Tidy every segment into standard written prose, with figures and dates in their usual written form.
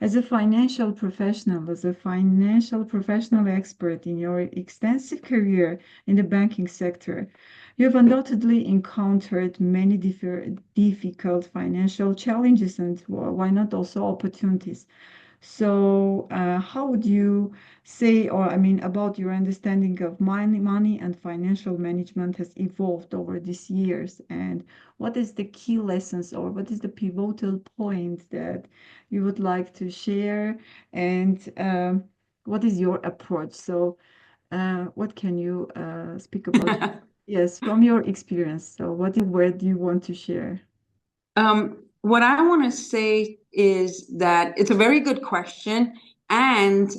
as a financial professional, as a financial professional expert in your extensive career in the banking sector, you've undoubtedly encountered many difficult financial challenges and why not also opportunities. So, how would you say, or I mean, about your understanding of money and financial management has evolved over these years? And what is the key lessons, or what is the pivotal point that you would like to share? And what is your approach? So, what can you speak about? Yes, from your experience. So, what word do you want to share? What I want to say is that it's a very good question, and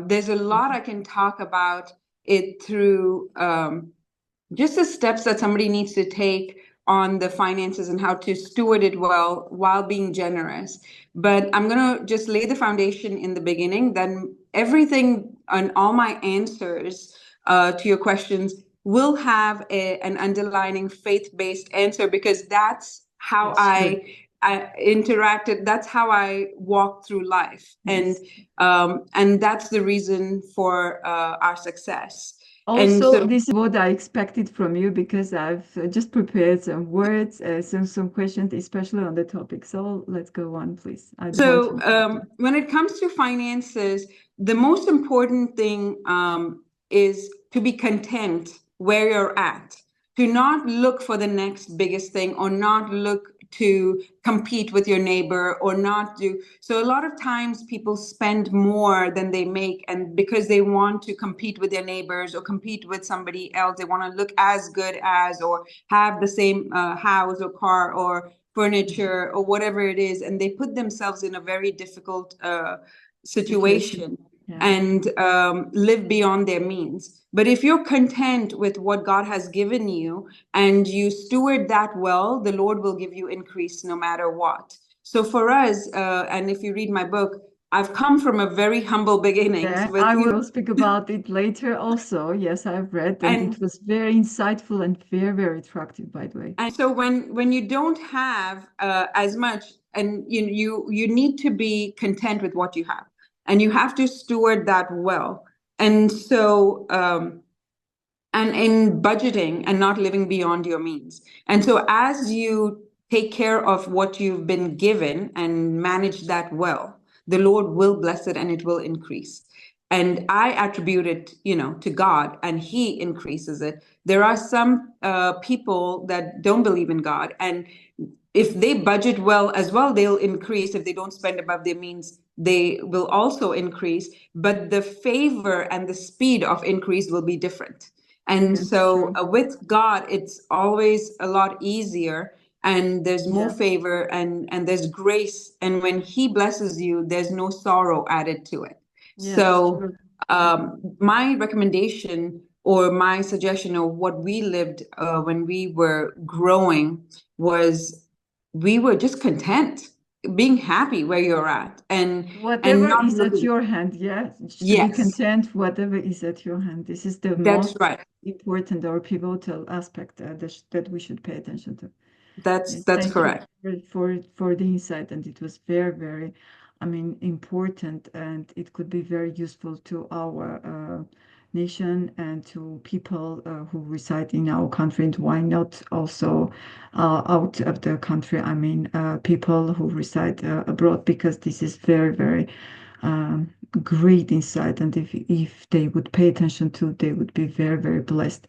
there's a lot I can talk about it through just the steps that somebody needs to take on the finances and how to steward it well while being generous. But I'm going to just lay the foundation in the beginning, then everything and all my answers to your questions will have an underlining faith-based answer because that's how That's true. I interacted. That's how I walk through life, Yes. and that's the reason for our success. And Also, so, this is what I expected from you because I've just prepared some words, some questions, especially on the topic. So let's go on, please. I don't want to so interrupt you. when it comes to finances, the most important thing is to be content where you're at, to not look for the next biggest thing or not look to compete with your neighbor or not do. So a lot of times people spend more than they make, and because they want to compete with their neighbors or compete with somebody else, they want to look as good as or have the same house or car or furniture or whatever it is, and they put themselves in a very difficult Situation. situation Yeah. and live beyond their means. But if you're content with what God has given you and you steward that well, the Lord will give you increase no matter what. So for us, and if you read my book, I've come from a very humble beginnings Yeah, with I you. will speak about it later also. Yes, I've read, and it And was very insightful and very, very attractive, by the way. and so when you don't have as much, and you need to be content with what you have, and you have to steward that well. And so and in budgeting and not living beyond your means. And so as you take care of what you've been given and manage that well, the Lord will bless it and it will increase. And I attribute it, to God, and He increases it. There are some people that don't believe in God, and if they budget well as well, they'll increase. If they don't spend above their means, they will also increase. But the favor and the speed of increase will be different. And That's so true. with God, it's always a lot easier, and there's more Yeah. favor and there's grace. And when He blesses you, there's no sorrow added to it. Yes, So true. my recommendation or my suggestion of what we lived when we were growing was we were just content, being happy where you're at, and Whatever not is at looking. your hand, yeah, to be Yes, content, whatever is at your hand. This is the that's most right. important or pivotal aspect that we should pay attention to. That's Yes, that's thank you correct. for the insight, and it was very, very, I mean, important, and it could be very useful to our nation and to people who reside in our country, and why not also out of the country? I mean, people who reside abroad, because this is very, very um, great insight, and if they would pay attention to, they would be very, very blessed.